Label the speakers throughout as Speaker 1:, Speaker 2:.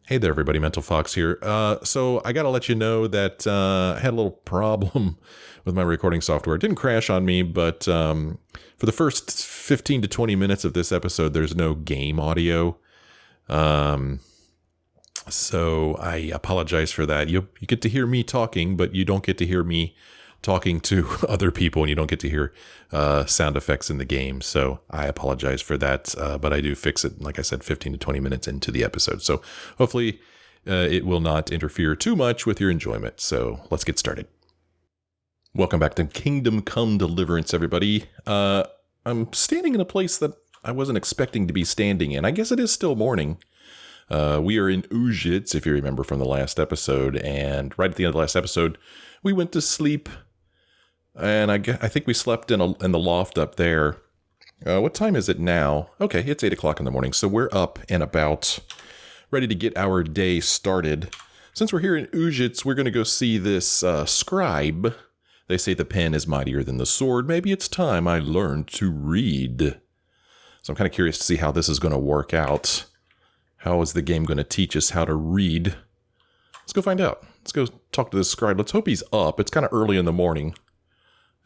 Speaker 1: Hey there, everybody. Mental Fox here. So I got to let you know that I had a little problem with my recording software. It didn't crash on me, but for the first 15 to 20 minutes of this episode, there's no game audio. So I apologize for that. You get to hear me talking, but you don't get to hear me talking to other people, and you don't get to hear sound effects in the game. So I apologize for that, but I do fix it, like I said, 15 to 20 minutes into the episode. So hopefully it will not interfere too much with your enjoyment. So let's get started. Welcome back to Kingdom Come Deliverance, everybody. I'm standing in a place that I wasn't expecting to be standing in. I guess it is still morning. We are in Uzhitz, if you remember from the last episode, and right at the end of the last episode, we went to sleep, and I think we slept in the loft up there. What time is it now? Okay, it's 8 o'clock in the morning, so we're up and about, ready to get our day started. Since we're here in Uzhitz, we're going to go see this scribe. They say the pen is mightier than the sword. Maybe it's time I learned to read. So I'm kind of curious to see how this is going to work out. How is the game going to teach us how to read? Let's go find out. Let's go talk to this scribe. Let's hope he's up. It's kind of early in the morning.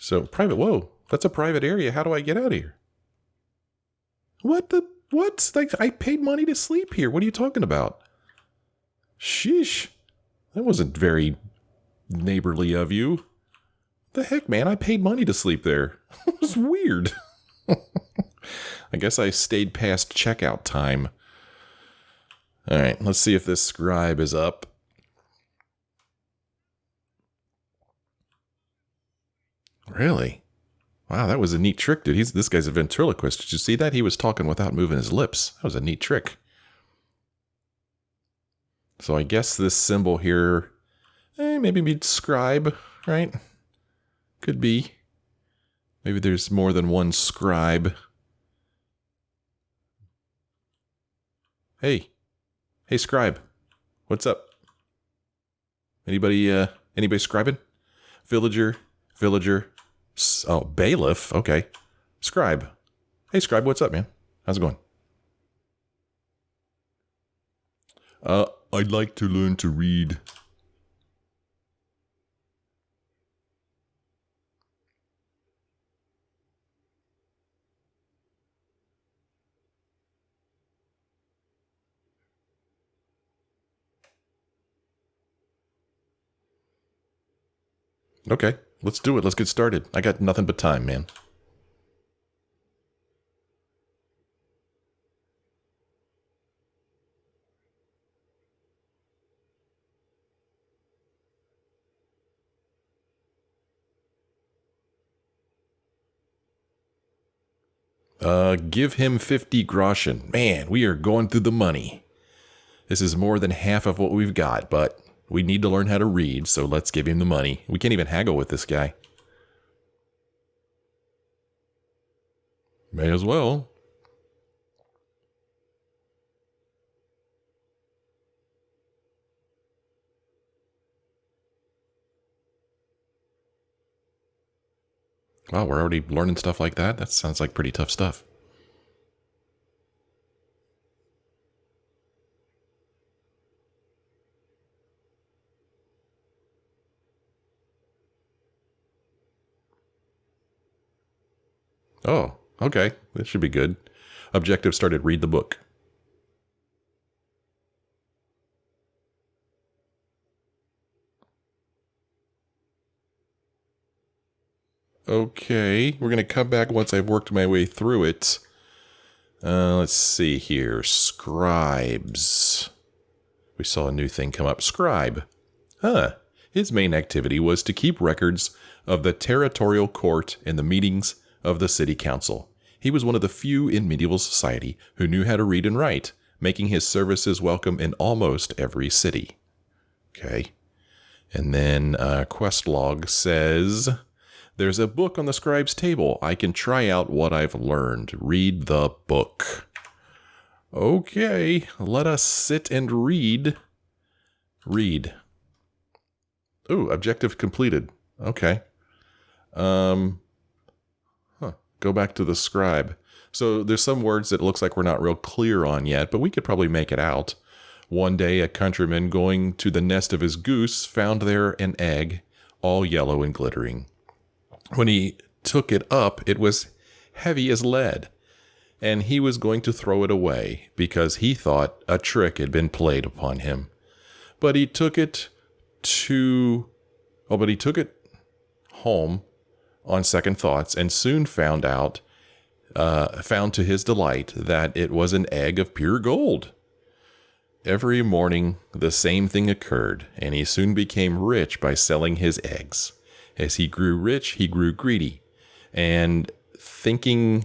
Speaker 1: So, private, whoa, that's a private area. How do I get out of here? What? Like, I paid money to sleep here. What are you talking about? Sheesh. That wasn't very neighborly of you. The heck, man? I paid money to sleep there. It was weird. I guess I stayed past checkout time. All right, let's see if this scribe is up. Really? Wow, that was a neat trick, dude. This guy's a ventriloquist. Did you see that? He was talking without moving his lips. That was a neat trick. So I guess this symbol here, maybe means scribe, right? Could be. Maybe there's more than one scribe. Hey, scribe. What's up? Anybody scribing? Villager. Oh, bailiff. Okay. Scribe. Hey, scribe, what's up, man? How's it going? I'd like to learn to read. Okay, let's do it. Let's get started. I got nothing but time, man. Give him 50 groschen. Man, we are going through the money. This is more than half of what we've got, but we need to learn how to read, so let's give him the money. We can't even haggle with this guy. May as well. Wow, we're already learning stuff like that? That sounds like pretty tough stuff. Oh, okay. This should be good. Objective started, read the book. Okay, we're going to come back once I've worked my way through it. Let's see here. Scribes. We saw a new thing come up. Scribe. His main activity was to keep records of the territorial court and the meetings of the city council. He was one of the few in medieval society who knew how to read and write, making his services welcome in almost every city. Okay. And then quest log says, there's a book on the scribe's table. I can try out what I've learned. Read the book. Okay, let us sit and read. Read. Ooh, objective completed. Okay. Go back to the scribe. So there's some words that it looks like we're not real clear on yet, but we could probably make it out. One day, a countryman going to the nest of his goose found there an egg, all yellow and glittering. When he took it up, it was heavy as lead, and he was going to throw it away because he thought a trick had been played upon him. But he took it home on second thoughts and soon found to his delight that it was an egg of pure gold. Every morning the same thing occurred, and he soon became rich by selling his eggs. As he grew rich, he grew greedy, and thinking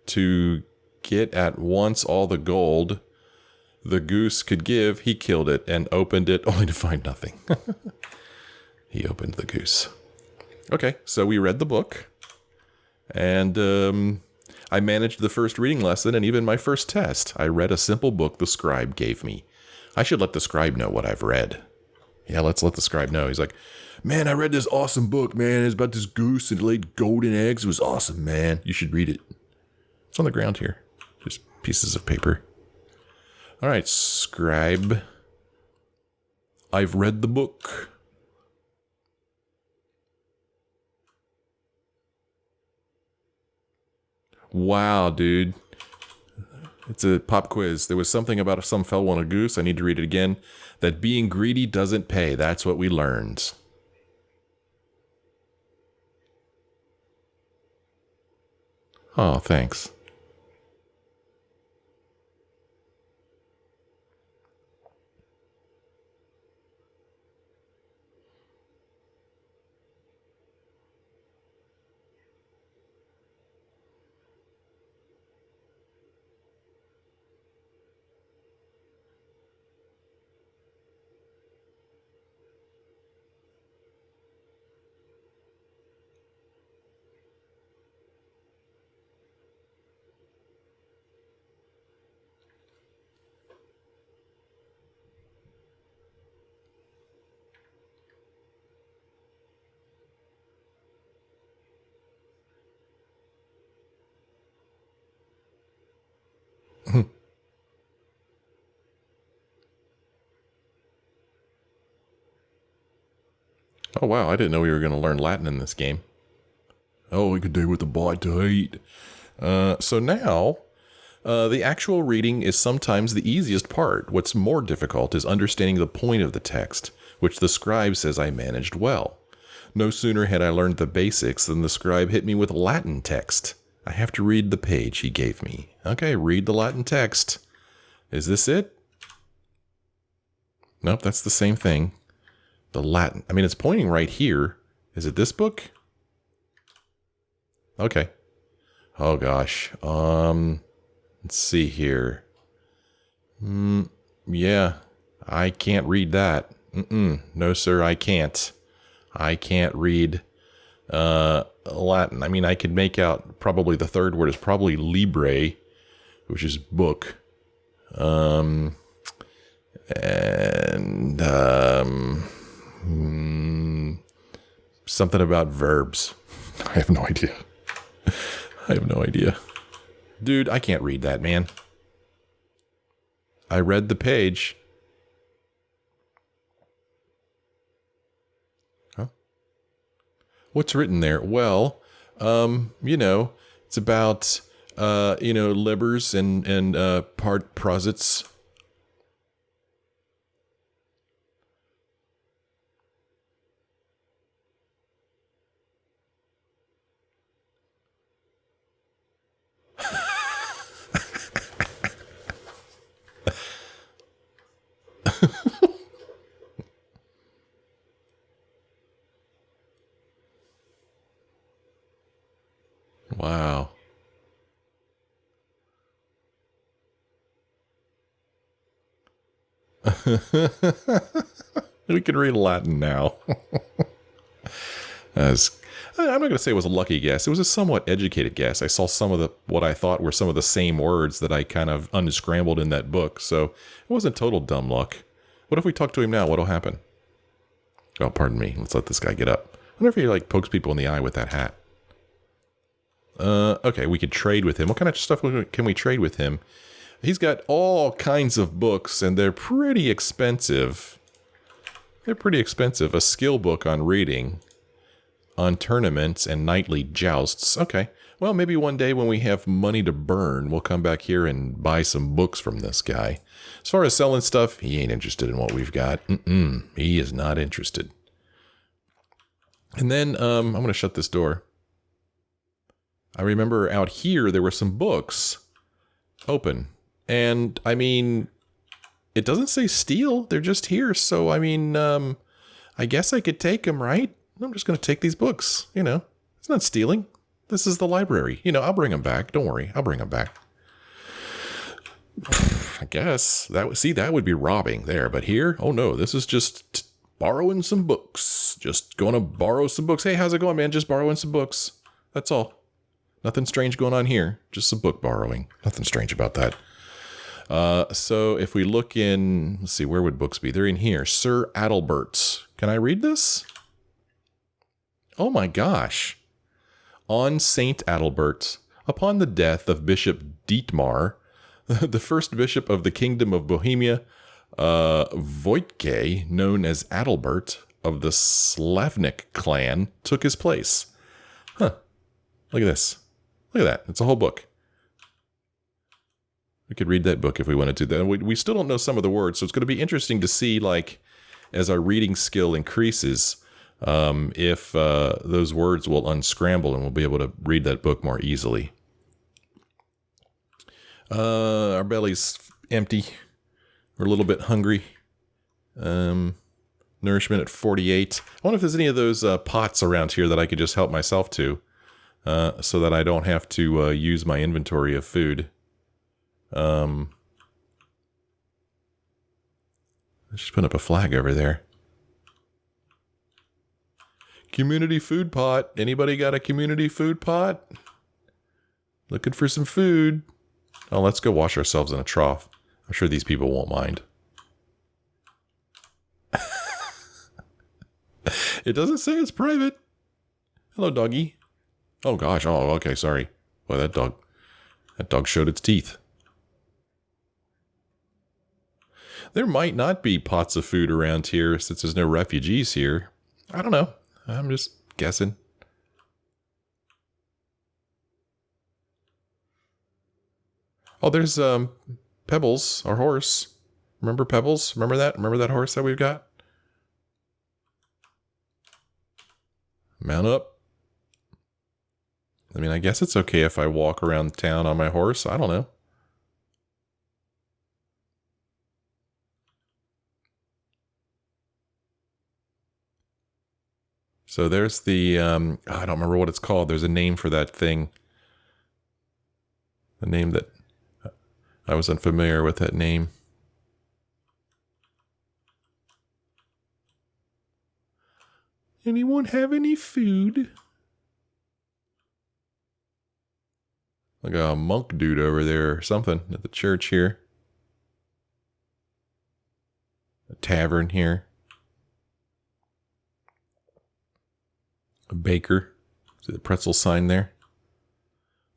Speaker 1: to get at once all the gold the goose could give, he killed it and opened it only to find nothing. He opened the goose. Okay, so we read the book, and I managed the first reading lesson and even my first test. I read a simple book the scribe gave me. I should let the scribe know what I've read. Yeah, let's let the scribe know. He's like, man, I read this awesome book, man. It's about this goose and it laid golden eggs. It was awesome, man. You should read it. It's on the ground here. Just pieces of paper. All right, scribe. I've read the book. Wow, dude. It's a pop quiz. There was something about some fellow on a goose. I need to read it again. That being greedy doesn't pay. That's what we learned. Oh, thanks. Oh, wow. I didn't know we were going to learn Latin in this game. Oh, we could do with the bite to eat. So now, the actual reading is sometimes the easiest part. What's more difficult is understanding the point of the text, which the scribe says I managed well. No sooner had I learned the basics than the scribe hit me with Latin text. I have to read the page he gave me. Okay, read the Latin text. Is this it? Nope, that's the same thing. The Latin. I mean, it's pointing right here. Is it this book? Okay. Oh gosh. Let's see here. Yeah. I can't read that. No, sir, I can't. I can't read Latin. I mean, I could make out probably the third word is probably libre, which is book. Something about verbs. I have no idea. I have no idea. Dude, I can't read that, man. I read the page. Huh? What's written there? Well, it's about, livers and part prosits. Wow. We can read Latin now. I'm not going to say it was a lucky guess. It was a somewhat educated guess. I saw some of what I thought were some of the same words that I kind of unscrambled in that book. So it wasn't total dumb luck. What if we talk to him now? What'll happen? Oh, pardon me. Let's let this guy get up. I wonder if he pokes people in the eye with that hat. Okay, we could trade with him. What kind of stuff can we trade with him? He's got all kinds of books, and they're pretty expensive. They're pretty expensive. A skill book on reading, on tournaments and nightly jousts. Okay, well, maybe one day when we have money to burn, we'll come back here and buy some books from this guy. As far as selling stuff, he ain't interested in what we've got. He is not interested. And then I'm going to shut this door. I remember out here there were some books open. And, I mean, it doesn't say steal. They're just here. So, I mean, I guess I could take them, right? I'm just going to take these books. You know, it's not stealing. This is the library. You know, I'll bring them back. Don't worry. I'll bring them back. I guess. That would be robbing there. But here, oh no, this is just borrowing some books. Just going to borrow some books. Hey, how's it going, man? Just borrowing some books. That's all. Nothing strange going on here. Just some book borrowing. Nothing strange about that. So if we look in, let's see, where would books be? They're in here. Sir Adalbert. Can I read this? Oh my gosh. On Saint Adalbert, upon the death of Bishop Dietmar, the first bishop of the Kingdom of Bohemia, Wojtke, known as Adalbert of the Slavnik clan, took his place. Huh. Look at this. Look at that. It's a whole book. We could read that book if we wanted to. Then we still don't know some of the words, so it's going to be interesting to see, like, as our reading skill increases, if those words will unscramble and we'll be able to read that book more easily. Our belly's empty. We're a little bit hungry. Nourishment at 48. I wonder if there's any of those pots around here that I could just help myself to, so that I don't have to use my inventory of food. Let's just put up a flag over there. Community food pot. Anybody got a community food pot? Looking for some food. Oh, let's go wash ourselves in a trough. I'm sure these people won't mind. It doesn't say it's private. Hello, doggy. Oh, gosh. Oh, okay. Sorry. Boy, that dog showed its teeth. There might not be pots of food around here since there's no refugees here. I don't know. I'm just guessing. Oh, there's Pebbles, our horse. Remember Pebbles? Remember that? Remember that horse that we've got? Mount up. I mean, I guess it's okay if I walk around town on my horse. I don't know. So there's the, I don't remember what it's called. There's a name for that thing. A name that I was unfamiliar with that name. Anyone have any food? Like a monk dude over there or something at the church here. A tavern here. A baker. See the pretzel sign there?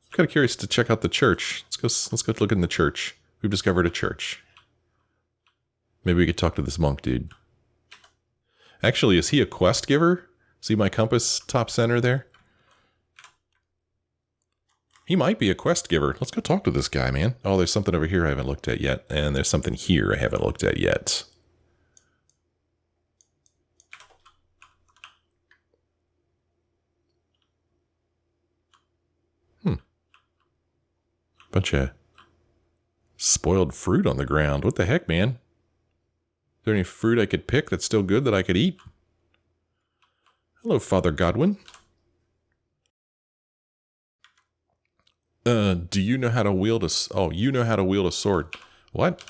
Speaker 1: I'm kind of curious to check out the church. Let's go look in the church. We've discovered a church. Maybe we could talk to this monk dude. Actually, is he a quest giver? See my compass top center there? He might be a quest giver. Let's go talk to this guy, man. Oh, there's something over here I haven't looked at yet. And there's something here I haven't looked at yet. Bunch of spoiled fruit on the ground. What the heck, man? Is there any fruit I could pick that's still good that I could eat? Hello, Father Godwin. Do you know how to wield a... Oh, you know how to wield a sword. What?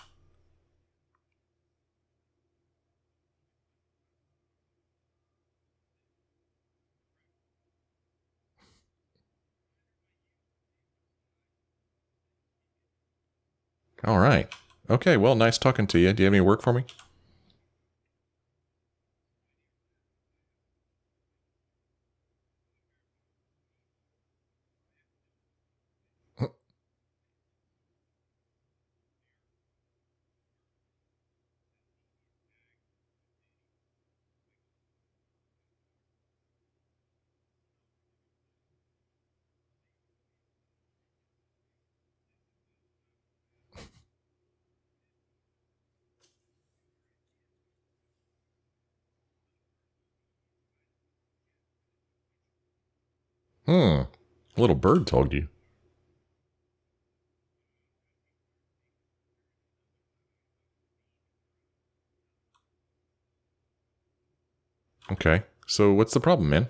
Speaker 1: All right. Okay, well, nice talking to you. Do you have any work for me? A little bird told you. Okay, so what's the problem, man?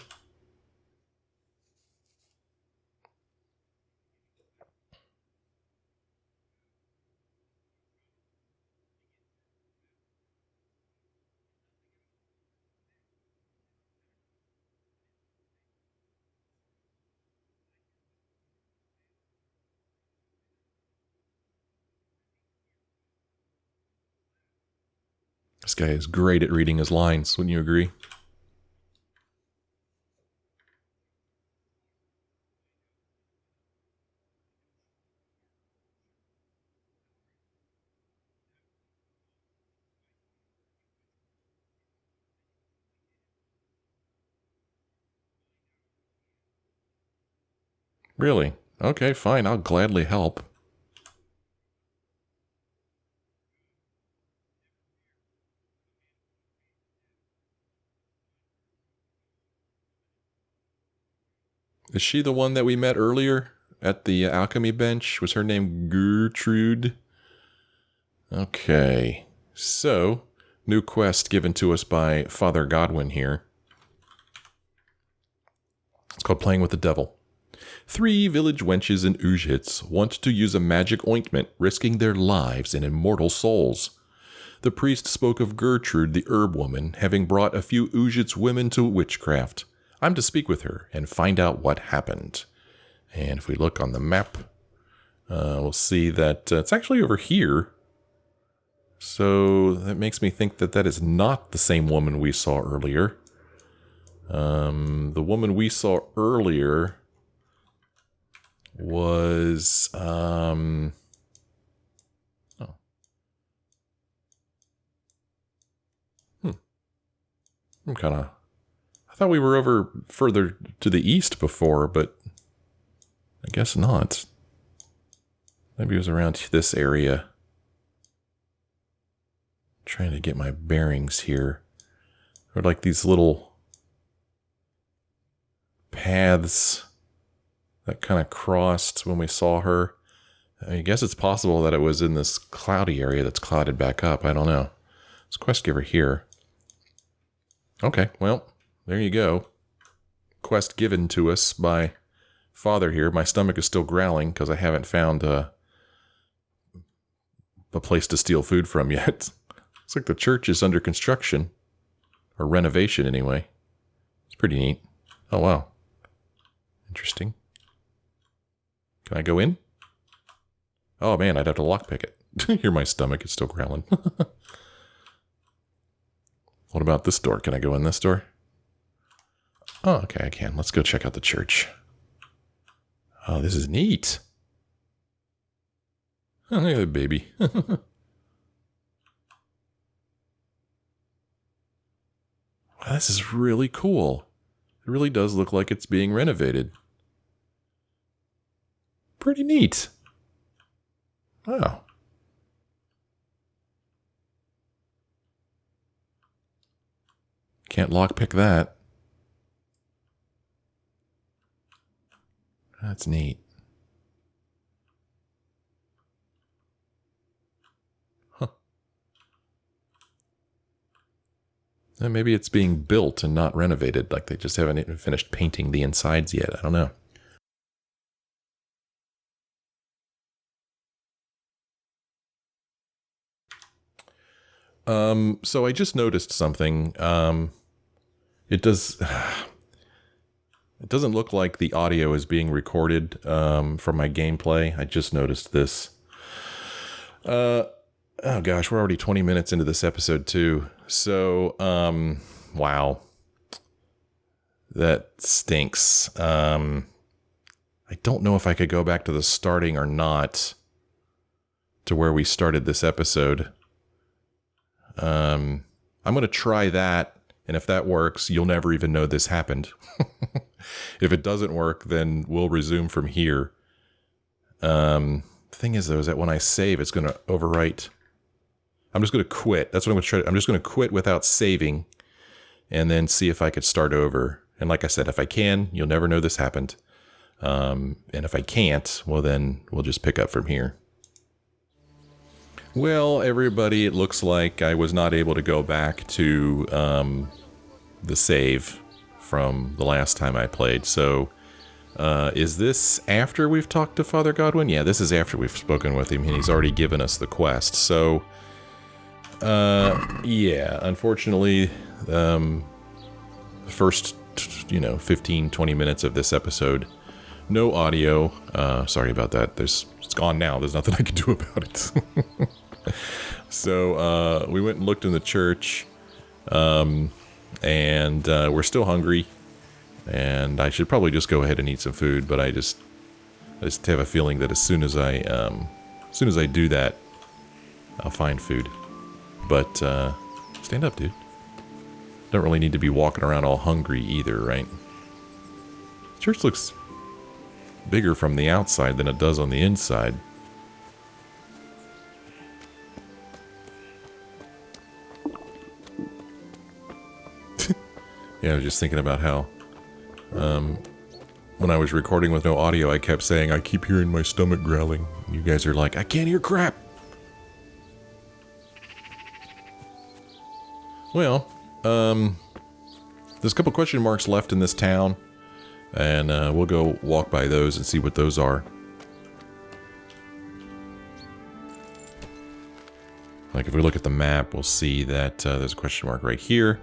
Speaker 1: This guy is great at reading his lines, wouldn't you agree? Really? Okay, fine, I'll gladly help. Is she the one that we met earlier at the alchemy bench? Was her name Gertrude? Okay, so new quest given to us by Father Godwin here. It's called Playing with the Devil. 3 village wenches in Uzhitz want to use a magic ointment, risking their lives and immortal souls. The priest spoke of Gertrude, the herb woman, having brought a few Uzhitz women to witchcraft. I'm to speak with her and find out what happened. And if we look on the map, we'll see that it's actually over here. So that makes me think that that is not the same woman we saw earlier. The woman we saw earlier was... I'm kind of... I thought we were over further to the east before, but I guess not. Maybe it was around this area. Trying to get my bearings here. Or like these little paths that kind of crossed when we saw her. I guess it's possible that it was in this cloudy area that's clouded back up. I don't know. Let's quest giver here. Okay, well, there you go. Quest given to us by Father here. My stomach is still growling because I haven't found a place to steal food from yet. Looks like the church is under construction. Or renovation, anyway. It's pretty neat. Oh, wow. Interesting. Can I go in? Oh, man, I'd have to lockpick it. Hear my stomach is still growling. What about this door? Can I go in this door? Oh, okay, I can. Let's go check out the church. Oh, this is neat. Oh, look at that baby. Wow, this is really cool. It really does look like it's being renovated. Pretty neat. Wow. Can't lockpick that. That's neat. Huh. Maybe it's being built and not renovated, like they just haven't even finished painting the insides yet. I don't know. So I just noticed something. It doesn't look like the audio is being recorded from my gameplay. I just noticed this. Oh gosh, we're already 20 minutes into this episode too. So, wow. That stinks. I don't know if I could go back to the starting or not, to where we started this episode. I'm going to try that, and if that works, you'll never even know this happened. If it doesn't work, then we'll resume from here. The thing is, though, is that when I save, it's going to overwrite. I'm just going to quit. That's what I'm going to try. I'm just going to quit without saving, and then see if I could start over. And like I said, if I can, you'll never know this happened. And if I can't, well then we'll just pick up from here. Well, everybody, it looks like I was not able to go back to the save from the last time I played. So is this after we've talked to Father Godwin? Yeah, this is after we've spoken with him, and he's already given us the quest. So, yeah, unfortunately, the first, 15, 20 minutes of this episode, no audio. Sorry about that. It's gone now. There's nothing I can do about it. So we went and looked in the church, and we're still hungry, and I should probably just go ahead and eat some food, but I just have a feeling that as soon as I do that, I'll find food. But stand up, dude. Don't really need to be walking around all hungry either, right? The church looks bigger from the outside than it does on the inside. Yeah, I was just thinking about how when I was recording with no audio, I kept saying, I keep hearing my stomach growling. You guys are like, I can't hear crap. Well, there's a couple question marks left in this town, and we'll go walk by those and see what those are. Like if we look at the map, we'll see that there's a question mark right here.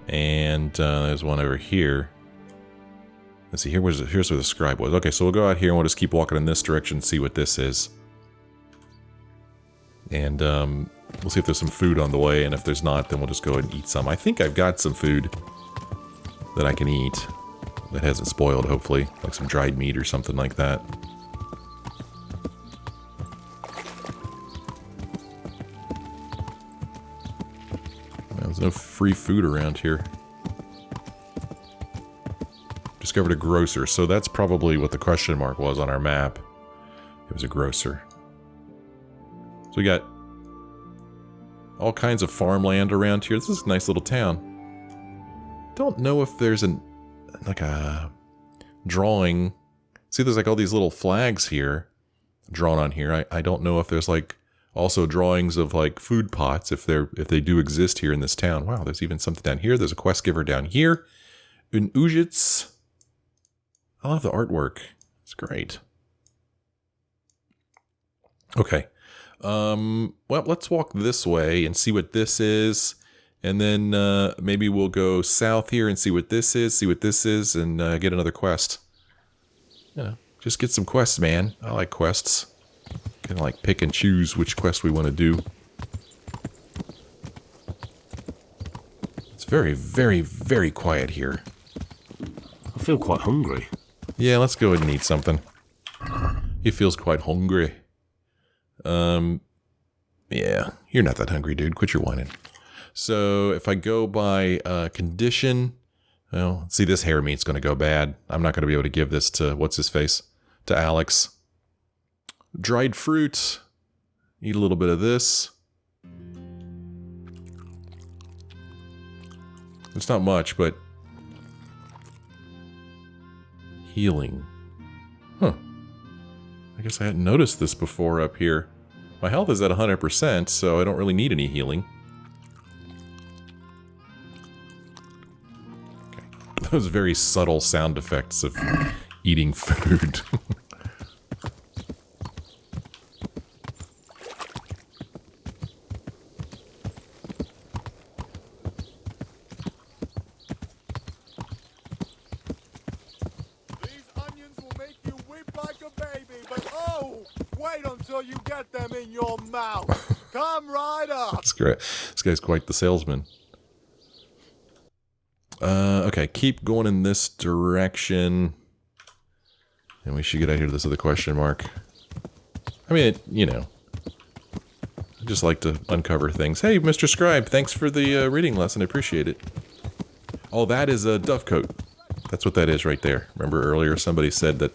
Speaker 1: And there's one over here. Let's see, here's where the scribe was. Okay, so we'll go out here and we'll just keep walking in this direction and see what this is. And we'll see if there's some food on the way, and if there's not, then we'll just go ahead and eat some. I think I've got some food that I can eat that hasn't spoiled, hopefully. Like some dried meat or something like that. There's no free food around here. Discovered a grocer, so that's probably what the question mark was on our map. It was a grocer. So we got all kinds of farmland around here. This is a nice little town. Don't know if there's a drawing. See, there's like all these little flags here drawn on here. I don't know if there's like also drawings of like food pots if they do exist here in this town. Wow, there's even something down here. There's a quest giver down here in Uzhitz. I love the artwork. It's great. Okay. Well, let's walk this way and see what this is. And then maybe we'll go south here and see what this is, and get another quest. Just get some quests, man. I like quests. Kind of like pick and choose which quest we want to do. It's very, very, very quiet here.
Speaker 2: I feel quite hungry.
Speaker 1: Yeah, let's go ahead and eat something. He feels quite hungry. Yeah, you're not that hungry, dude. Quit your whining. So if I go by condition, well, see, this hair meat's going to go bad. I'm not going to be able to give this to, what's his face? To Alex. Dried fruit. Eat a little bit of this. It's not much, but healing. Huh. I guess I hadn't noticed this before up here. My health is at 100%, so I don't really need any healing. Okay. Those very subtle sound effects of eating food.
Speaker 3: You get them in your mouth. Come right up.
Speaker 1: That's great. This guy's quite the salesman. Okay, keep going in this direction. And we should get out here to this other question mark. I mean, I just like to uncover things. Hey, Mr. Scribe, thanks for the reading lesson. I appreciate it. Oh, that is a dovecote. That's what that is right there. Remember earlier somebody said that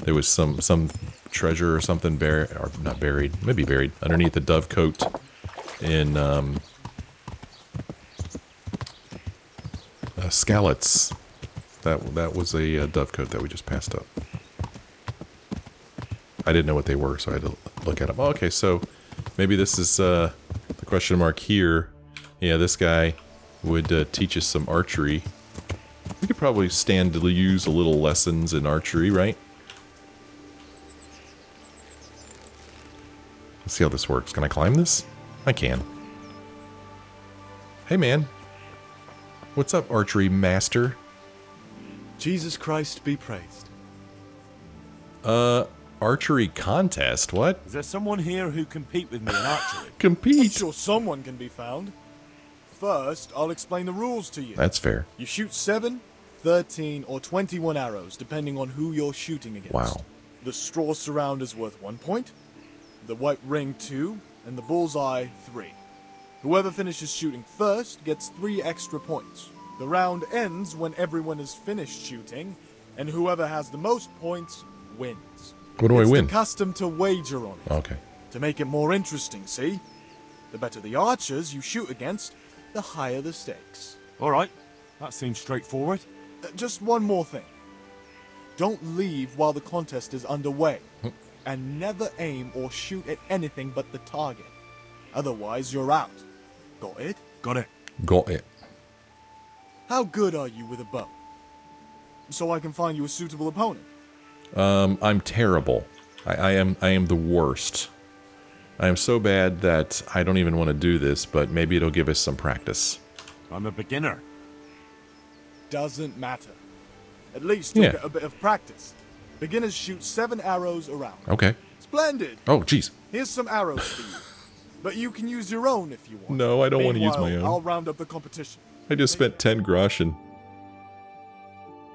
Speaker 1: there was some treasure or something buried, or not buried, maybe buried, underneath the dovecote in Skalitz. That was a dovecote that we just passed up. I didn't know what they were, so I had to look at them. Oh, okay, so maybe this is the question mark here. Yeah, this guy would teach us some archery. We could probably stand to use a little lessons in archery, right? Let's see how this works. Can I climb this? I can. Hey, man. What's up, archery master?
Speaker 3: Jesus Christ be praised.
Speaker 1: Archery contest? What?
Speaker 2: Is there someone here who compete with me in archery?
Speaker 3: I'm
Speaker 1: Compete?
Speaker 3: sure someone can be found. First, I'll explain the rules to you.
Speaker 1: That's fair.
Speaker 3: You shoot 7, 13, or 21 arrows, depending on who you're shooting against.
Speaker 1: Wow.
Speaker 3: The straw surround is worth 1 point, the white ring 2, and the bullseye 3. Whoever finishes shooting first gets 3 extra points. The round ends when everyone is finished shooting, and whoever has the most points wins.
Speaker 1: What do I
Speaker 3: It's
Speaker 1: win?
Speaker 3: the custom to wager on it.
Speaker 1: Okay.
Speaker 3: To make it more interesting, see? The better the archers you shoot against, the higher the stakes.
Speaker 2: All right, that seems straightforward.
Speaker 3: Just one more thing. Don't leave while the contest is underway, and never aim or shoot at anything but the target. Otherwise, you're out. Got it?
Speaker 2: Got it.
Speaker 1: Got it.
Speaker 3: How good are you with a bow? So I can find you a suitable opponent.
Speaker 1: I'm terrible. I am the worst. I am so bad that I don't even want to do this, but maybe it'll give us some practice.
Speaker 2: I'm a beginner.
Speaker 3: Doesn't matter. At least you'll
Speaker 1: Yeah.
Speaker 3: get a bit of practice. Beginners shoot 7 arrows around.
Speaker 1: Okay.
Speaker 3: Splendid!
Speaker 1: Oh, jeez.
Speaker 3: Here's some arrows for you. But you can use your own if you want.
Speaker 1: No, I don't want to use my
Speaker 3: Meanwhile,
Speaker 1: own.
Speaker 3: I'll round up the competition.
Speaker 1: I just spent 10 groschen.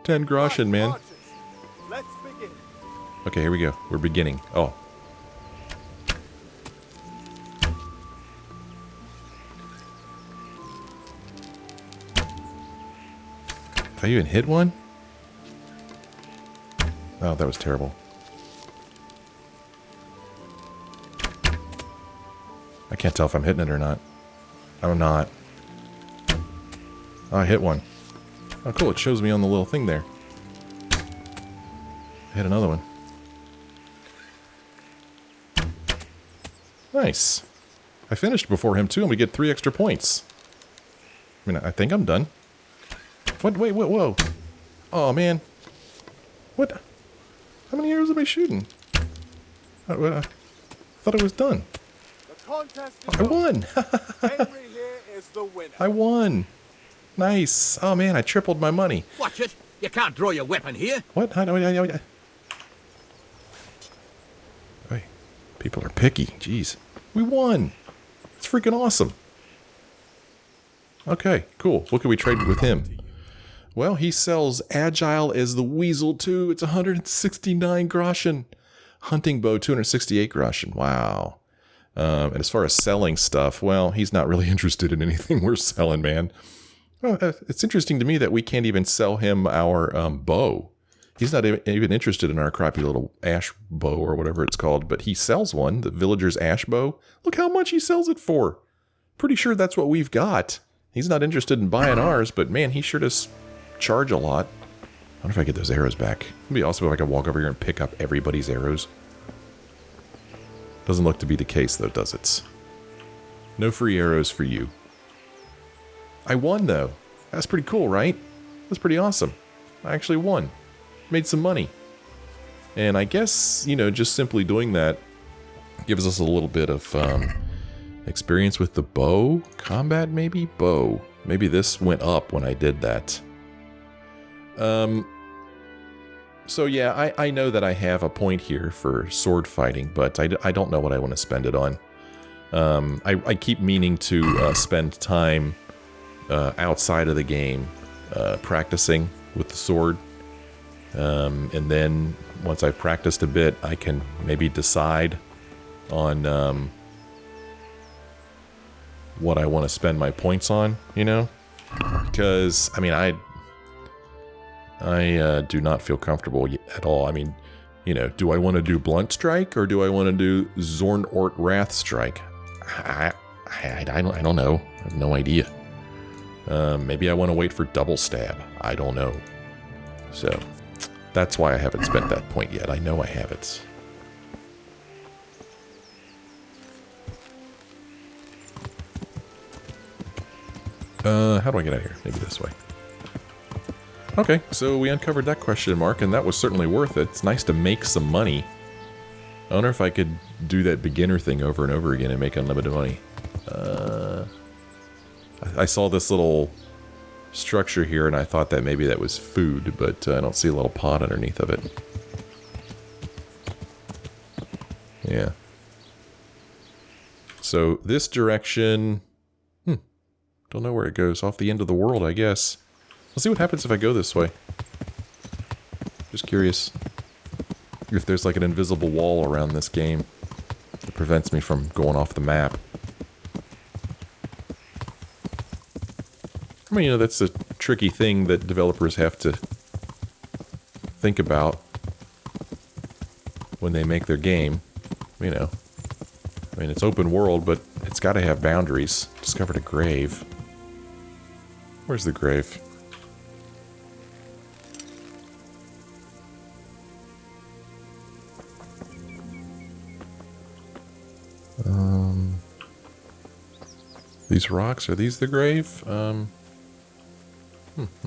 Speaker 1: 10 groschen, man.
Speaker 3: Archers, let's begin.
Speaker 1: Okay, here we go. We're beginning. Oh. Did I even hit one? Oh, that was terrible. I can't tell if I'm hitting it or not. I'm not. Oh, I hit one. Oh, cool. It shows me on the little thing there. I hit another one. Nice. I finished before him, too, and we get 3 extra points. I mean, I think I'm done. What? Wait, whoa. Oh, man. What? How many arrows am I shooting? I thought I was done.
Speaker 3: The contest is
Speaker 1: I won!
Speaker 3: Henry here is the winner.
Speaker 1: I won! Nice. Oh, man, I tripled my money.
Speaker 4: Watch it. You can't draw your weapon here.
Speaker 1: What? Hey, people are picky. Jeez. We won! It's freaking awesome. Okay, cool. What can we trade with him? Well, he sells Agile as the Weasel, too. It's 169 groschen. Hunting bow, 268 groschen. Wow. And as far as selling stuff, well, he's not really interested in anything we're selling, man. Well, it's interesting to me that we can't even sell him our bow. He's not even interested in our crappy little ash bow or whatever it's called, but he sells one, the villager's ash bow. Look how much he sells it for. Pretty sure that's what we've got. He's not interested in buying ours, but man, he sure does charge a lot. I wonder if I get those arrows back. It'd be awesome if I could walk over here and pick up everybody's arrows. Doesn't look to be the case, though, does it? No free arrows for you. I won, though. That's pretty cool, right? That's pretty awesome. I actually won. Made some money. And I guess, you know, just simply doing that gives us a little bit of experience with the bow. Combat, maybe? Bow. Maybe this went up when I did that. So yeah, I know that I have a point here for sword fighting, but I don't know what I want to spend it on. I keep meaning to spend time outside of the game practicing with the sword. And then once I've practiced a bit, I can maybe decide on what I want to spend my points on, you know? Because, I mean, I do not feel comfortable at all. I mean, you know, do I want to do Blunt Strike or do I want to do Zornort Wrath Strike? I don't know. I have no idea. Maybe I want to wait for Double Stab. I don't know. So that's why I haven't spent that point yet. I know I have it. How do I get out of here? Maybe this way. Okay, so we uncovered that question mark, and that was certainly worth it. It's nice to make some money. I wonder if I could do that beginner thing over and over again and make unlimited money. I saw this little structure here, and I thought that maybe that was food, but I don't see a little pot underneath of it. Yeah. So this direction... Don't know where it goes. Off the end of the world, I guess. Let's see what happens if I go this way. Just curious if there's like an invisible wall around this game that prevents me from going off the map. I mean, you know, that's a tricky thing that developers have to think about when they make their game. You know, I mean, it's open world, but it's got to have boundaries. Discovered a grave. Where's the grave? These rocks, are these the grave? I'm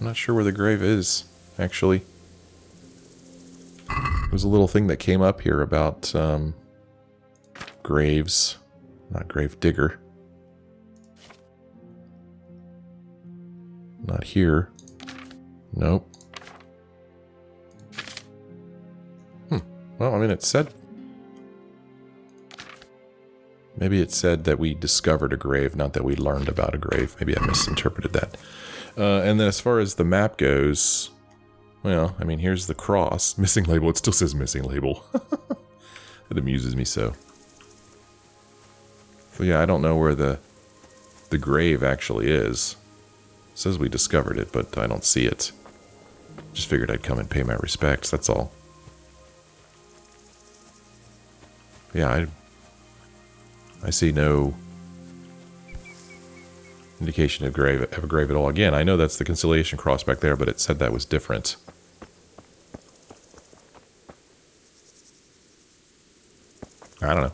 Speaker 1: not sure where the grave is, actually. There's a little thing that came up here about graves. Not grave digger. Not here. Nope. Well, I mean, it said... Maybe it said that we discovered a grave, not that we learned about a grave. Maybe I misinterpreted that. And then as far as the map goes... Well, I mean, here's the cross. Missing label. It still says missing label. That amuses me so. So yeah, I don't know where the grave actually is. It says we discovered it, but I don't see it. Just figured I'd come and pay my respects, that's all. Yeah, I see no indication of a grave at all. Again, I know that's the Conciliation Cross back there, but it said that was different. I don't know.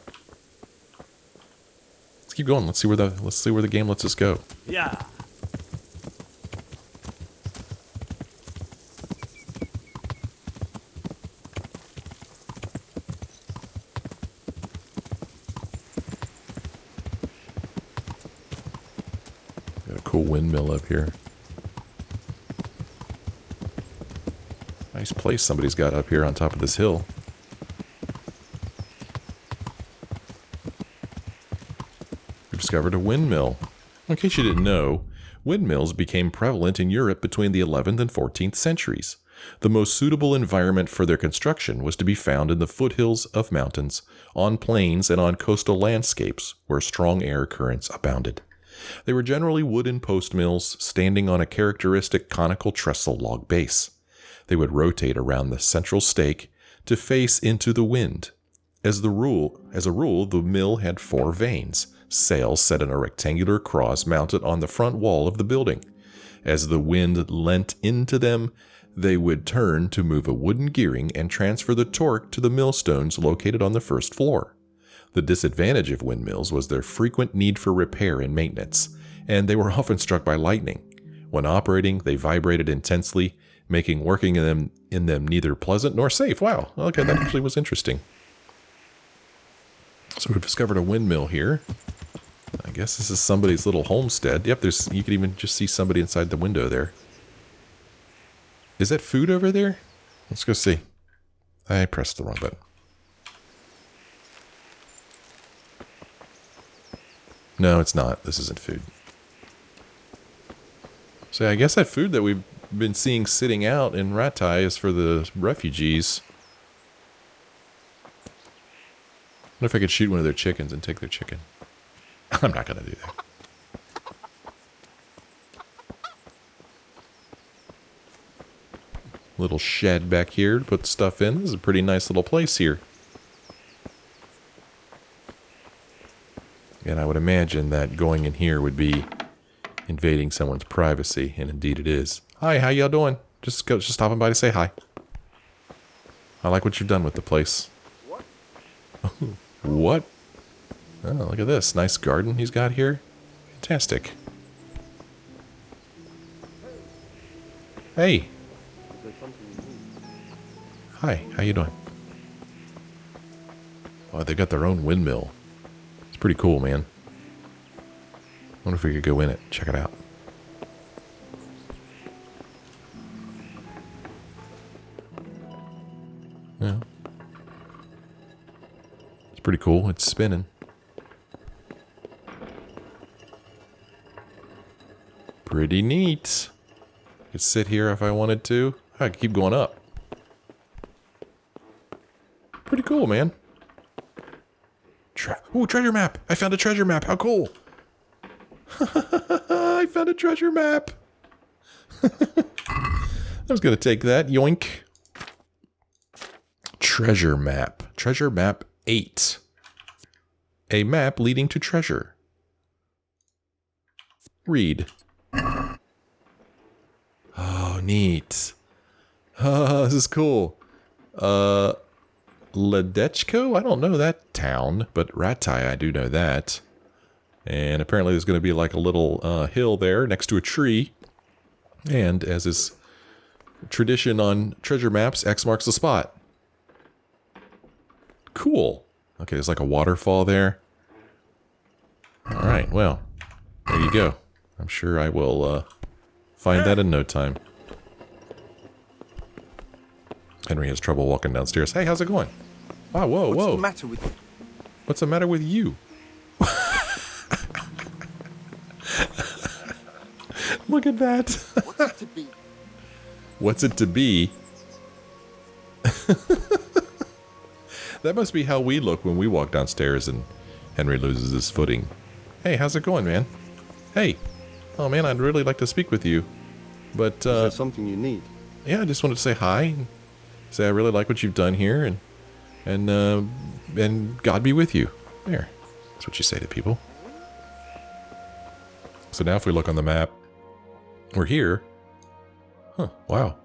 Speaker 1: Let's keep going. Let's see where the game lets us go.
Speaker 2: Yeah.
Speaker 1: Got a cool windmill up here. Nice place somebody's got up here on top of this hill. We discovered a windmill. In case you didn't know, windmills became prevalent in Europe between the 11th and 14th centuries. The most suitable environment for their construction was to be found in the foothills of mountains, on plains, and on coastal landscapes where strong air currents abounded. They were generally wooden post mills standing on a characteristic conical trestle log base. They would rotate around the central stake to face into the wind. As a rule, the mill had 4 vanes, sails set in a rectangular cross mounted on the front wall of the building. As the wind leant into them, they would turn to move a wooden gearing and transfer the torque to the millstones located on the first floor. The disadvantage of windmills was their frequent need for repair and maintenance, and they were often struck by lightning. When operating, they vibrated intensely, making working in them neither pleasant nor safe. Wow, okay, that actually was interesting. So we've discovered a windmill here. I guess this is somebody's little homestead. Yep, you can even just see somebody inside the window there. Is that food over there? Let's go see. I pressed the wrong button. No, it's not. This isn't food. So I guess that food that we've been seeing sitting out in Ratai is for the refugees. I wonder if I could shoot one of their chickens and take their chicken. I'm not going to do that. Little shed back here to put stuff in. This is a pretty nice little place here. And I would imagine that going in here would be invading someone's privacy, and indeed it is. Hi, how y'all doing? Just stopping by to say hi. I like what you've done with the place.
Speaker 3: What?
Speaker 1: What? Oh, look at this. Nice garden he's got here. Fantastic. Hey. Hi, how you doing? Oh, they got their own windmill. It's pretty cool, man. I wonder if we could go in it. Check it out. Yeah. It's pretty cool. It's spinning. Pretty neat. I could sit here if I wanted to. I could keep going up. Pretty cool, man. Ooh, treasure map! I found a treasure map. How cool! I found a treasure map. I was gonna take that. Yoink. Treasure map. Treasure map 8. A map leading to treasure. Read. Oh, neat. Oh, this is cool. Ledechko? I don't know that town, but Ratai, I do know that. And apparently there's going to be like a little hill there next to a tree. And as is tradition on treasure maps, X marks the spot. Cool. Okay, there's like a waterfall there. Alright, well, there you go. I'm sure I will find that in no time. Henry has trouble walking downstairs. Hey, how's it going? Wow, whoa, whoa.
Speaker 5: What's the matter with you?
Speaker 1: What's the matter with you? Look at that.
Speaker 5: What's it to be?
Speaker 1: What's it to be? That must be how we look when we walk downstairs and Henry loses his footing. Hey, how's it going, man? Hey. Oh, man, I'd really like to speak with you. But,
Speaker 5: Is there something you need?
Speaker 1: yeah, I just wanted to say hi. And say I really like what you've done here. And God be with you. There. That's what you say to people. So now if we look on the map, we're here. Huh, wow.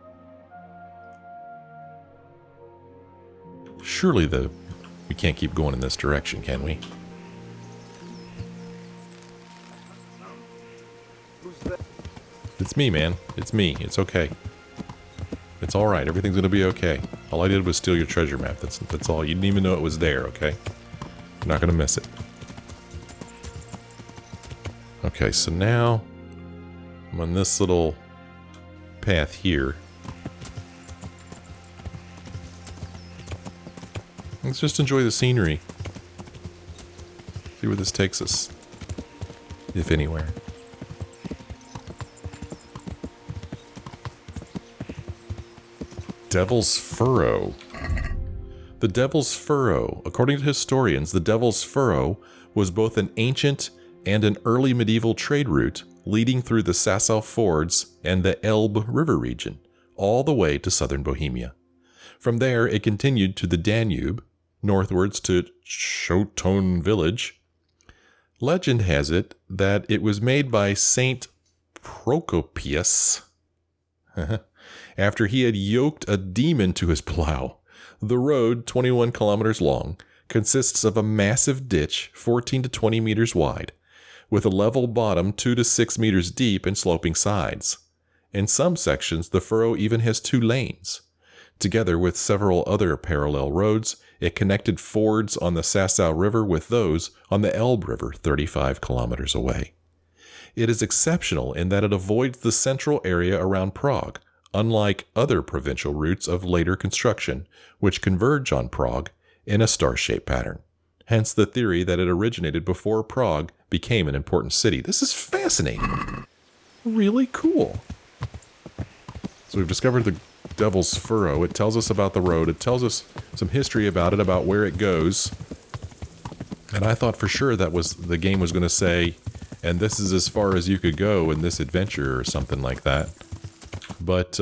Speaker 1: Surely we can't keep going in this direction, can we?
Speaker 5: Who's there?
Speaker 1: It's me, man. It's me. It's okay. It's alright. Everything's gonna be okay. All I did was steal your treasure map. That's all. You didn't even know it was there, okay? You're not gonna miss it. Okay, so now I'm on this little path here. Let's just enjoy the scenery. See where this takes us. If anywhere. Devil's Furrow. The Devil's Furrow. According to historians, the Devil's Furrow was both an ancient and an early medieval trade route leading through the Sasau Fords and the Elbe River region, all the way to southern Bohemia. From there, it continued to the Danube, northwards to Schoton village. Legend has it that it was made by Saint Procopius after he had yoked a demon to his plow. The road, 21 kilometers long, consists of a massive ditch 14 to 20 meters wide, with a level bottom 2 to 6 meters deep and sloping sides. In some sections, the furrow even has 2 lanes. Together with several other parallel roads, it connected fords on the Sasau River with those on the Elbe River 35 kilometers away. It is exceptional in that it avoids the central area around Prague, unlike other provincial routes of later construction, which converge on Prague in a star-shaped pattern. Hence the theory that it originated before Prague became an important city. This is fascinating. Really cool. So we've discovered the Devil's Furrow. It tells us about the road. It tells us some history about it, about where it goes. And I thought for sure that was the game was going to say, and this is as far as you could go in this adventure or something like that. But,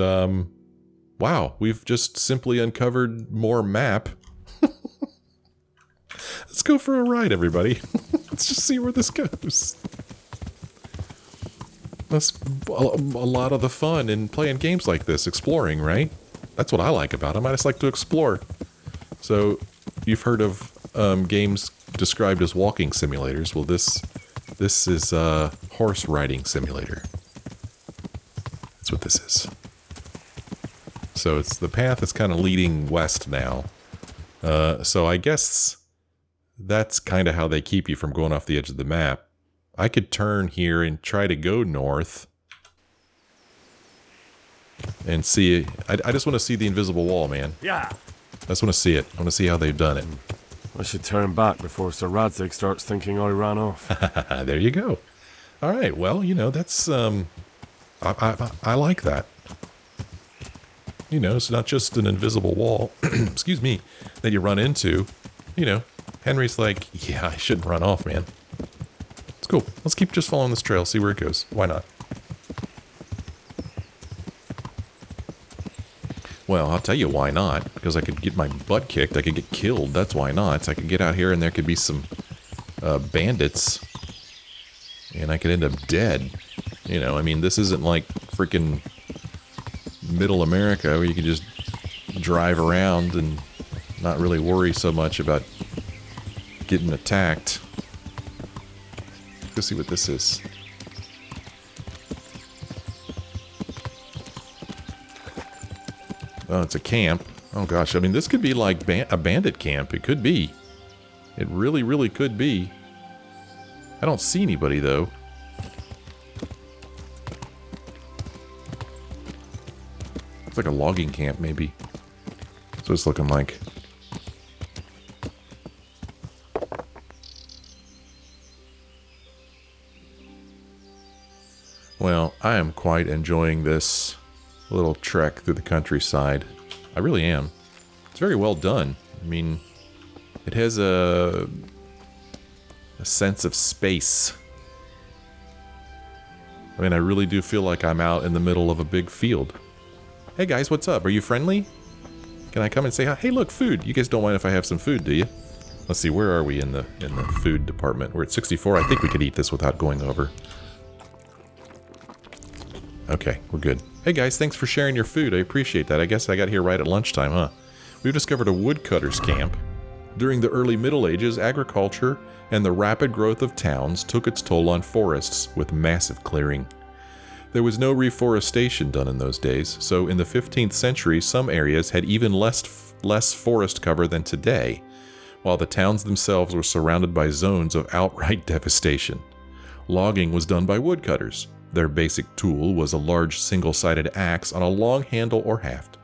Speaker 1: wow, we've just simply uncovered more map. Let's go for a ride, everybody. Let's just see where this goes. That's a lot of the fun in playing games like this, exploring, right? That's what I like about them. I just like to explore. So, you've heard of games described as walking simulators. Well, this is a horse riding simulator. That's what this is. So it's the path that's kind of leading west now. So I guess that's kind of how they keep you from going off the edge of the map. I could turn here and try to go north. And see, I just want to see the invisible wall, man.
Speaker 2: Yeah.
Speaker 1: I just want to see it. I want to see how they've done it.
Speaker 2: I should turn back before Sir Radzig starts thinking I ran off.
Speaker 1: There you go. All right, well, you know, that's, I like that. You know, it's not just an invisible wall, excuse me, that you run into. You know, Henry's like, yeah, I shouldn't run off, man. It's cool. Let's keep just following this trail, see where it goes. Why not? Well, I'll tell you why not. Because I could get my butt kicked. I could get killed. That's why not. So I could get out here and there could be some bandits. And I could end up dead. You know, I mean, this isn't like freaking middle America where you can just drive around and not really worry so much about getting attacked. Let's see what this is. Oh, it's a camp. Oh gosh, I mean, this could be like a bandit camp. It could be. It really, really could be. I don't see anybody though. It's like a logging camp, maybe. That's what it's looking like. Well, I am quite enjoying this little trek through the countryside. I really am. It's very well done. I mean, it has a sense of space. I mean, I really do feel like I'm out in the middle of a big field. Hey guys, what's up? Are you friendly? Can I come and say hi? Hey, look, food. You guys don't mind if I have some food, do you? Let's see, where are we in the food department? We're at 64. I think we could eat this without going over. Okay, we're good. Hey guys, thanks for sharing your food. I appreciate that. I guess I got here right at lunchtime, huh? We've discovered a woodcutter's camp. During the early Middle Ages, agriculture and the rapid growth of towns took its toll on forests with massive clearing. There was no reforestation done in those days, so in the 15th century, some areas had even less forest cover than today, while the towns themselves were surrounded by zones of outright devastation. Logging was done by woodcutters. Their basic tool was a large single-sided axe on a long handle or haft,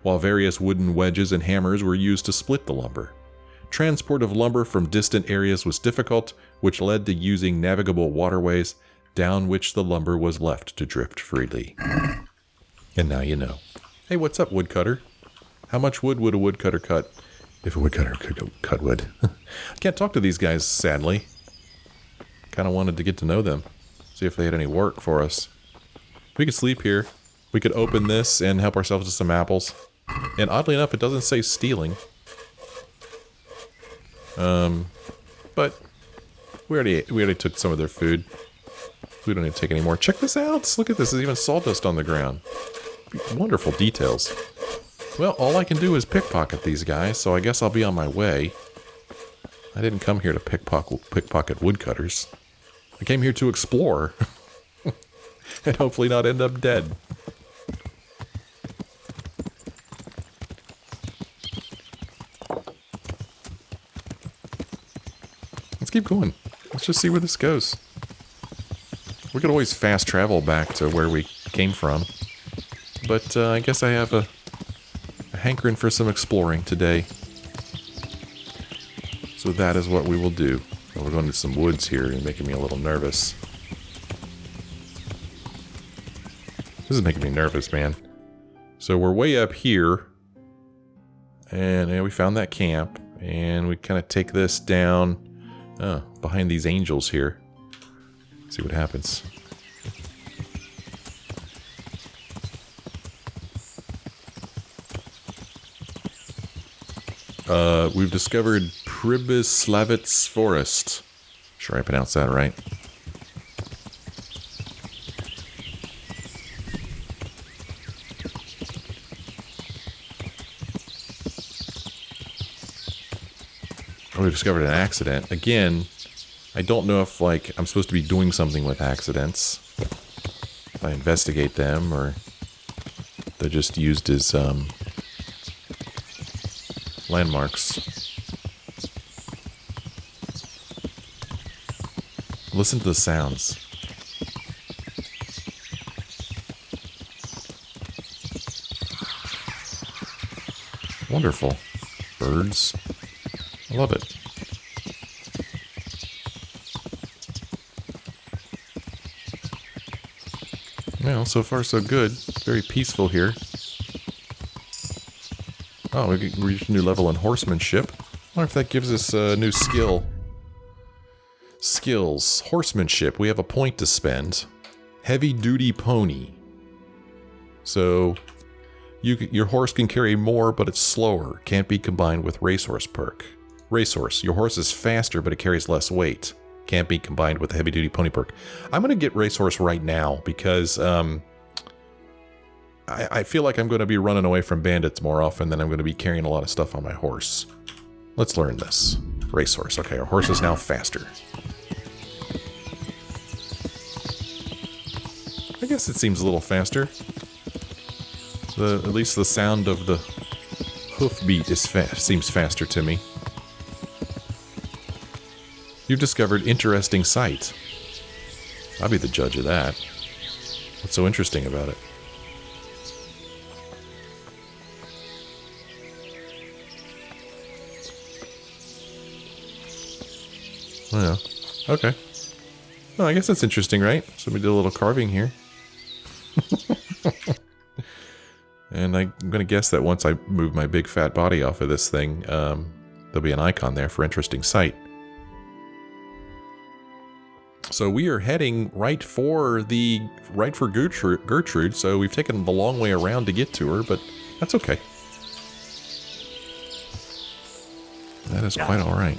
Speaker 1: while various wooden wedges and hammers were used to split the lumber. Transport of lumber from distant areas was difficult, which led to using navigable waterways, down which the lumber was left to drift freely. And now you know. Hey, what's up, woodcutter? How much wood would a woodcutter cut if a woodcutter could cut wood? I can't talk to these guys, sadly. Kind of wanted to get to know them. See if they had any work for us. We could sleep here. We could open this and help ourselves to some apples. And oddly enough, it doesn't say stealing. But we already took some of their food. We don't need to take any more. Check this out. Look at this. There's even sawdust on the ground. Wonderful details. Well, all I can do is pickpocket these guys, so I guess I'll be on my way. I didn't come here to pickpocket woodcutters. I came here to explore. And hopefully not end up dead. Let's keep going. Let's just see where this goes. We could always fast travel back to where we came from. But I guess I have a hankering for some exploring today. So that is what we will do. Well, we're going to some woods here and making me a little nervous. This is making me nervous, man. So we're way up here. And we found that camp. And we kind of take this down behind these angels here. See what happens. We've discovered Pribyslavitz Forest. Sure I pronounced that right. we discovered an accident. Again, I don't know if, like, I'm supposed to be doing something with accidents. If I investigate them, or they're just used as, landmarks. Listen to the sounds. Wonderful. Birds. I love it. Well, so far so good. Very peaceful here. Oh, we reached a new level in horsemanship. I wonder if that gives us a new skill. Skills. Horsemanship. We have a point to spend. Heavy duty pony. So, your horse can carry more, but it's slower. Can't be combined with racehorse perk. Racehorse. Your horse is faster, but it carries less weight. Can't be combined with the heavy duty pony perk. I'm going to get racehorse right now because, I feel like I'm going to be running away from bandits more often than I'm going to be carrying a lot of stuff on my horse. Let's learn this. Racehorse. Okay, our horse is now faster. I guess it seems a little faster. At least the sound of the hoofbeat is seems faster to me. You've discovered interesting sight. I'll be the judge of that. What's so interesting about it? Oh, yeah. Okay. Well, I guess that's interesting, right? So we did a little carving here. And I'm going to guess that once I move my big fat body off of this thing, there'll be an icon there for interesting sight. So we are heading right for Gertrude, so we've taken the long way around to get to her, but that's okay. That is quite all right.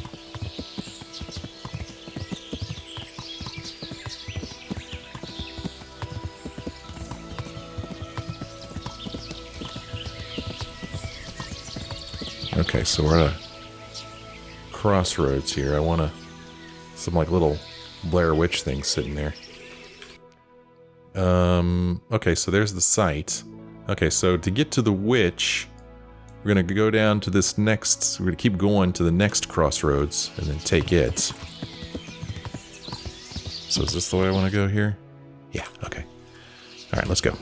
Speaker 1: Okay, so we're at a crossroads here. I want some like little Blair Witch things sitting there. Okay, so there's the site. Okay, so to get to the witch, we're gonna go down to this next. We're gonna keep going to the next crossroads and then take it. So is this the way I want to go here? Yeah. Okay. All right, let's go.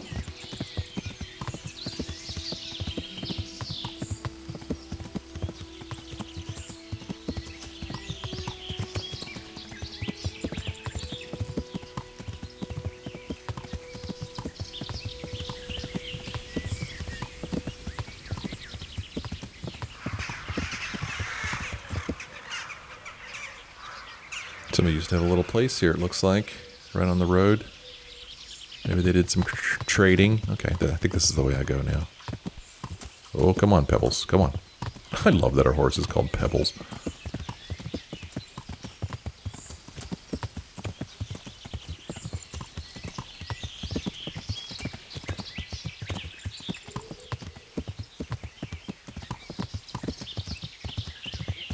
Speaker 1: Somebody used to have a little place here, it looks like, right on the road. Maybe they did some trading. Okay, I think this is the way I go now. Oh, come on, Pebbles. Come on. I love that our horse is called Pebbles.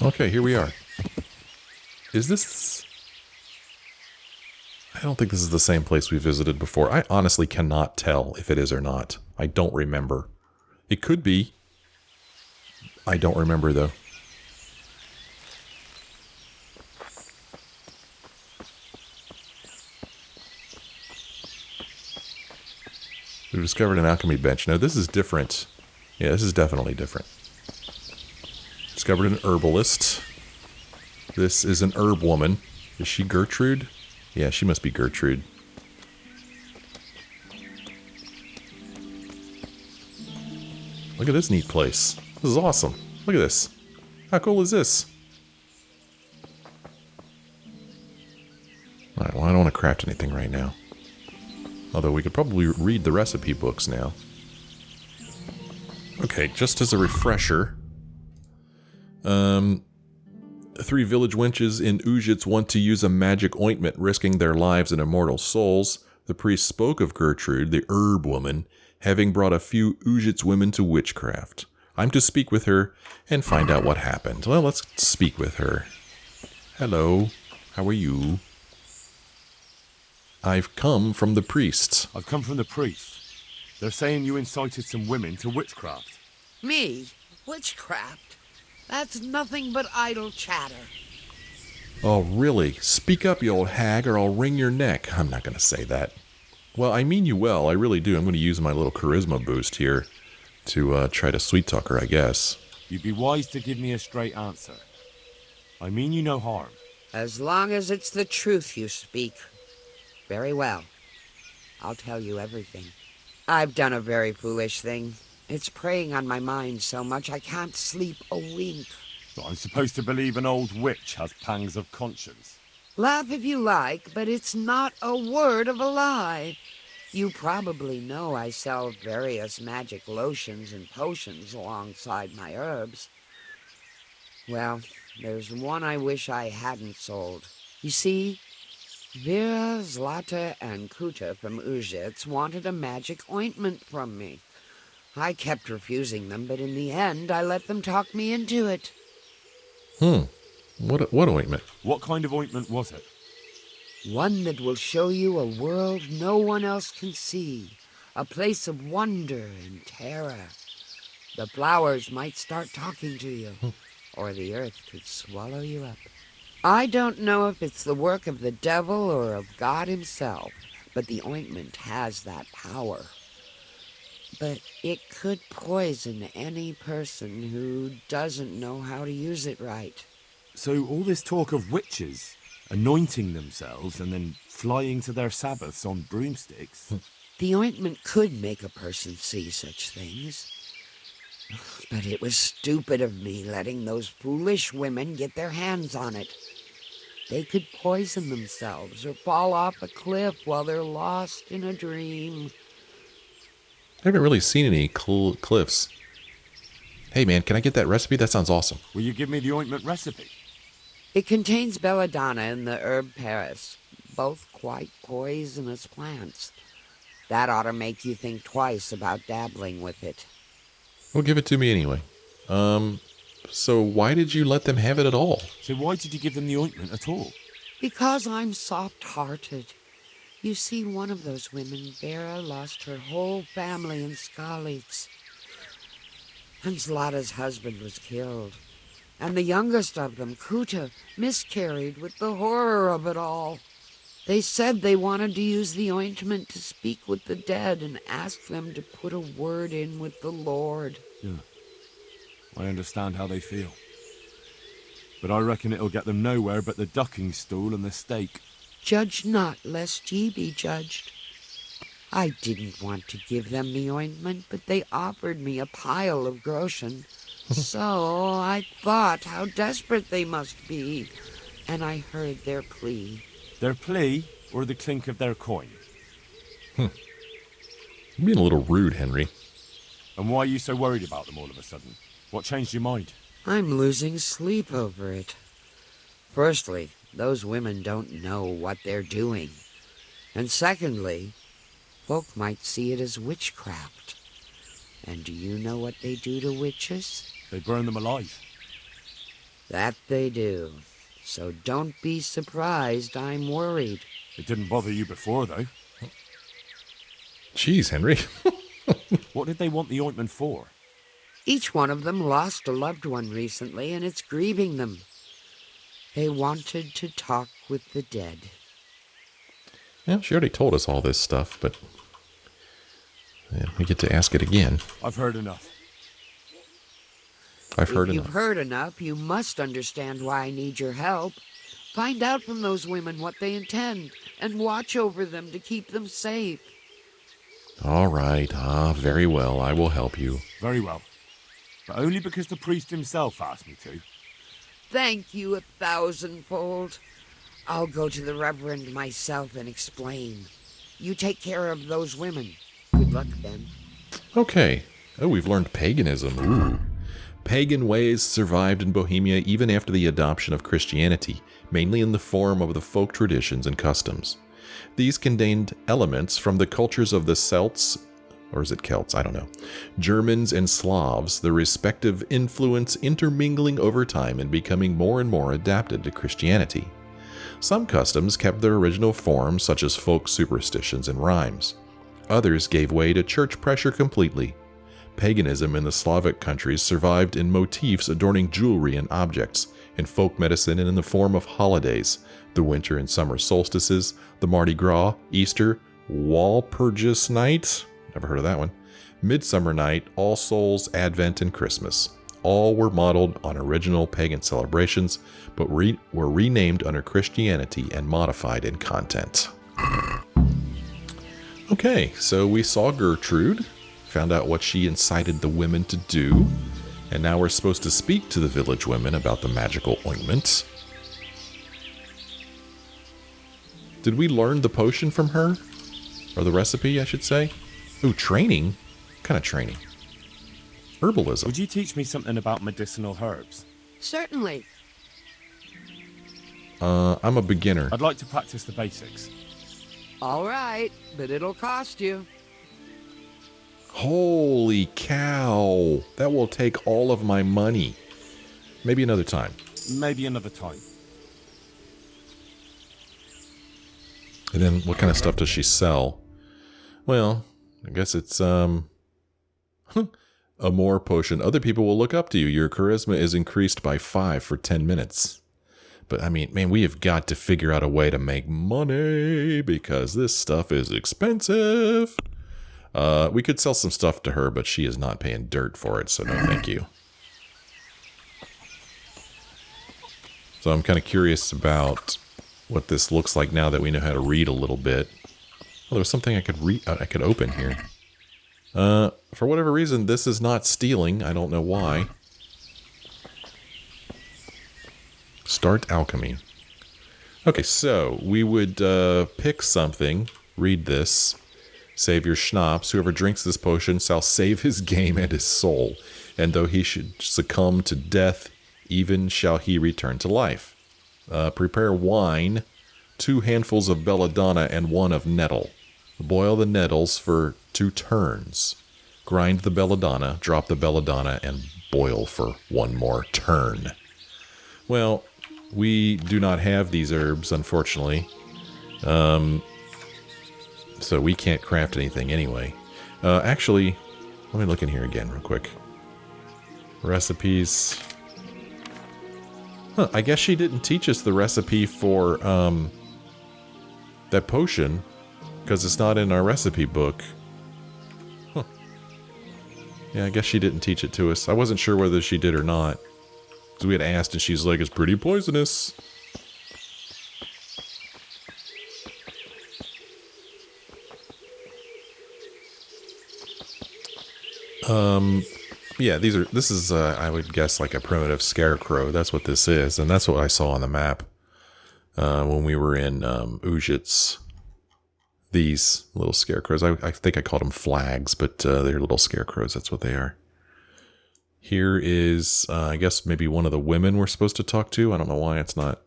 Speaker 1: Okay, here we are. Is this... I don't think this is the same place we visited before. I honestly cannot tell if it is or not. I don't remember. It could be. I don't remember, though. We've discovered an alchemy bench. No, this is different. Yeah, this is definitely different. Discovered an herbalist. This is an herb woman. Is she Gertrude? Yeah, she must be Gertrude. Look at this neat place. This is awesome. Look at this. How cool is this? Alright, well, I don't want to craft anything right now. Although we could probably read the recipe books now. Okay, just as a refresher. 3 village wenches in Uzhitz want to use a magic ointment, risking their lives and immortal souls. The priest spoke of Gertrude, the herb woman, having brought a few Uzhitz women to witchcraft. I'm to speak with her and find out what happened. Well, let's speak with her. Hello, how are you? I've come from the priests.
Speaker 2: I've come from the priest. They're saying you incited some women to witchcraft.
Speaker 6: Me? Witchcraft? That's nothing but idle chatter.
Speaker 1: Oh, really? Speak up, you old hag, or I'll wring your neck. I'm not going to say that. Well, I mean you well. I really do. I'm going to use my little charisma boost here to try to sweet-talk her, I guess.
Speaker 2: You'd be wise to give me a straight answer. I mean you no harm.
Speaker 6: As long as it's the truth you speak. Very well. I'll tell you everything. I've done a very foolish thing. It's preying on my mind so much I can't sleep a wink.
Speaker 2: But I'm supposed to believe an old witch has pangs of conscience.
Speaker 6: Laugh if you like, but it's not a word of a lie. You probably know I sell various magic lotions and potions alongside my herbs. Well, there's one I wish I hadn't sold. You see, Vera, Zlata, and Kuta from Uzhitz wanted a magic ointment from me. I kept refusing them, but in the end, I let them talk me into it.
Speaker 1: What ointment?
Speaker 2: What kind of ointment was it?
Speaker 6: One that will show you a world no one else can see, a place of wonder and terror. The flowers might start talking to you, or the earth could swallow you up. I don't know if it's the work of the devil or of God himself, but the ointment has that power. But it could poison any person who doesn't know how to use it right.
Speaker 2: So all this talk of witches anointing themselves and then flying to their sabbaths on broomsticks.
Speaker 6: The ointment could make a person see such things. But it was stupid of me letting those foolish women get their hands on it. They could poison themselves or fall off a cliff while they're lost in a dream.
Speaker 1: I haven't really seen any cliffs. Hey man, can I get that recipe? That sounds awesome.
Speaker 2: Will you give me the ointment recipe?
Speaker 6: It contains belladonna and the herb Paris, both quite poisonous plants. That ought to make you think twice about dabbling with it.
Speaker 1: Well, give it to me anyway. So why did you let them have it at all?
Speaker 2: So why did you give them the ointment at all?
Speaker 6: Because I'm soft-hearted. You see, one of those women, Vera, lost her whole family in Skalitz. And Zlata's husband was killed. And the youngest of them, Kuta, miscarried with the horror of it all. They said they wanted to use the ointment to speak with the dead and ask them to put a word in with the Lord.
Speaker 2: Yeah, I understand how they feel. But I reckon it'll get them nowhere but the ducking stool and the stake.
Speaker 6: Judge not, lest ye be judged. I didn't want to give them the ointment, but they offered me a pile of groschen. So I thought how desperate they must be, and I heard their plea.
Speaker 2: Their plea or the clink of their coin?
Speaker 1: You're being a little rude, Henry.
Speaker 2: And why are you so worried about them all of a sudden? What changed your mind?
Speaker 6: I'm losing sleep over it. Firstly, those women don't know what they're doing. And secondly, folk might see it as witchcraft. And do you know what they do to witches?
Speaker 2: They burn them alive.
Speaker 6: That they do. So don't be surprised I'm worried.
Speaker 2: It didn't bother you before, though.
Speaker 1: Jeez, Henry.
Speaker 2: What did they want the ointment for?
Speaker 6: Each one of them lost a loved one recently, and it's grieving them. They wanted to talk with the dead.
Speaker 1: Yeah, she already told us all this stuff, but yeah, we get to ask it again.
Speaker 2: I've heard enough.
Speaker 1: I've heard
Speaker 6: If
Speaker 1: enough.
Speaker 6: you've heard enough, you must understand why I need your help. Find out from those women what they intend, and watch over them to keep them safe.
Speaker 1: All right. Very well. I will help you.
Speaker 2: Very well. But only because the priest himself asked me to.
Speaker 6: Thank you 1,000-fold. I'll go to the Reverend myself and explain. You take care of those women. Good luck, Ben.
Speaker 1: Okay. Oh, we've learned paganism. Ooh. Pagan ways survived in Bohemia even after the adoption of Christianity, mainly in the form of the folk traditions and customs. These contained elements from the cultures of the Celts, or is it Celts? I don't know. Germans and Slavs, their respective influence intermingling over time and becoming more and more adapted to Christianity. Some customs kept their original form, such as folk superstitions and rhymes. Others gave way to church pressure completely. Paganism in the Slavic countries survived in motifs adorning jewelry and objects, in folk medicine and in the form of holidays, the winter and summer solstices, the Mardi Gras, Easter, Walpurgis Night, never heard of that one, Midsummer Night, All Souls, Advent, and Christmas. All were modeled on original pagan celebrations, but were renamed under Christianity and modified in content. Okay, so we saw Gertrude, found out what she incited the women to do, and now we're supposed to speak to the village women about the magical ointment. Did we learn the potion from her? Or the recipe, I should say? Ooh, training? What kind of training? Herbalism.
Speaker 2: Would you teach me something about medicinal herbs?
Speaker 6: Certainly.
Speaker 1: I'm a beginner.
Speaker 2: I'd like to practice the basics.
Speaker 6: All right, but it'll cost you.
Speaker 1: Holy cow. That will take all of my money. Maybe another time.
Speaker 2: Maybe another time.
Speaker 1: And then what kind of stuff does she sell? Well, I guess it's a more potion. Other people will look up to you. Your charisma is increased by 5 for 10 minutes. But I mean, man, we have got to figure out a way to make money because this stuff is expensive. We could sell some stuff to her, but she is not paying dirt for it, so no thank you. So I'm kind of curious about what this looks like now that we know how to read a little bit. Oh, there was something I could I could open here. For whatever reason, this is not stealing. I don't know why. Start alchemy. Okay, so we would pick something, read this, save your schnapps. Whoever drinks this potion shall save his game and his soul, and though he should succumb to death, even shall he return to life. Prepare wine, 2 handfuls of belladonna and 1 of nettle. Boil the nettles for 2 turns. Grind the belladonna, drop the belladonna, and boil for 1 more turn. Well, we do not have these herbs, unfortunately. So we can't craft anything anyway. Actually, let me look in here again real quick. Recipes. Huh, I guess she didn't teach us the recipe for that potion because it's not in our recipe book. Huh. Yeah, I guess she didn't teach it to us. I wasn't sure whether she did or not. Because we had asked and she's like, it's pretty poisonous. Yeah, this is I would guess like a primitive scarecrow. That's what this is, and that's what I saw on the map when we were in Uzhitz. These little scarecrows, I think I called them flags, but they're little scarecrows. That's what they are. Here is, I guess maybe one of the women we're supposed to talk to. I don't know why it's not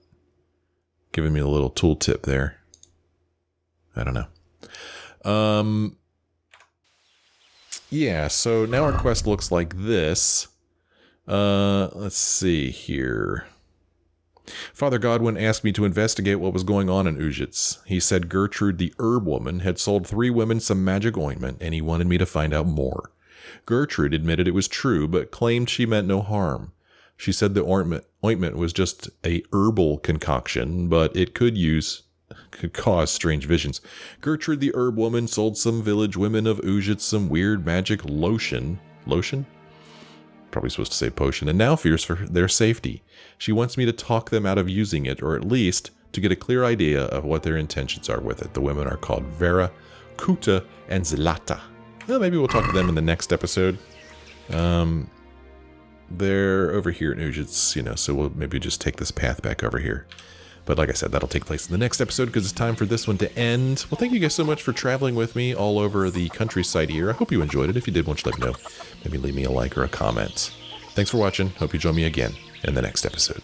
Speaker 1: giving me a little tooltip there. I don't know. Yeah, so now our quest looks like this. Let's see here. Father Godwin asked me to investigate what was going on in Uzhitz. He said Gertrude, the herb woman, had sold 3 women some magic ointment, and he wanted me to find out more. Gertrude admitted it was true, but claimed she meant no harm. She said the ointment was just a herbal concoction, but it could cause strange visions. Gertrude, the herb woman, sold some village women of Uzhitz some weird magic lotion. Lotion? Probably supposed to say potion. And now fears for their safety. She wants me to talk them out of using it, or at least to get a clear idea of what their intentions are with it. The women are called Vera, Kuta, and Zlata. Well, maybe we'll talk to them in the next episode. They're over here in Uzhitz, so we'll maybe just take this path back over here. But like I said, that'll take place in the next episode because it's time for this one to end. Well, thank you guys so much for traveling with me all over the countryside here. I hope you enjoyed it. If you did, why don't you let me know? Maybe leave me a like or a comment. Thanks for watching. Hope you join me again in the next episode.